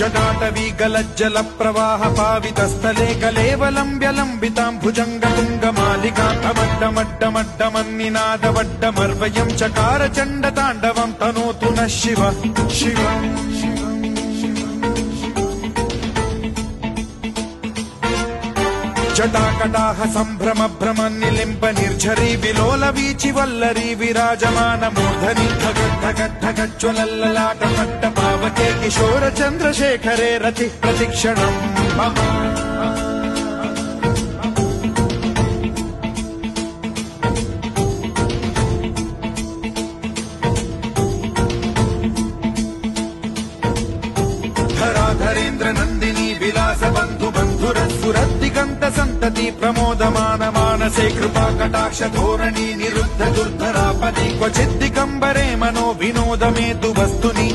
जटाटवी गलज्जल प्रवाह पावितस्थले कलेवलम्ब्य लम्बितां भुजङ्गतुङ्गमालिकान्तमड्डमड्डमड्डमन्निनादवड्डमर्वयं चकार चण्डताण्डवं तनोतु नः शिव शिव जटाकटाह सम्भ्रम भ्रम निलिम्ब निर्झरी विलोल वीचि वल्लरी विराजमान मूर्धनि धगद्धगद्धगज्ज्वलल्ललाट पट्ट पावके किशोर चन्द्रशेखरे रतिः प्रतिक्षणम् मम धराधरेन्द्र नन्दिनी विलास बन्धु बन्धुरस्फुरद्दिगन्त सन्तति प्रमोदमान मानसे कृपा कटाक्ष धोरणी निरुद्ध दुर्धरापदि क्वचिद्दिगम्बरे मनो विनोद मेतु वस्तुनि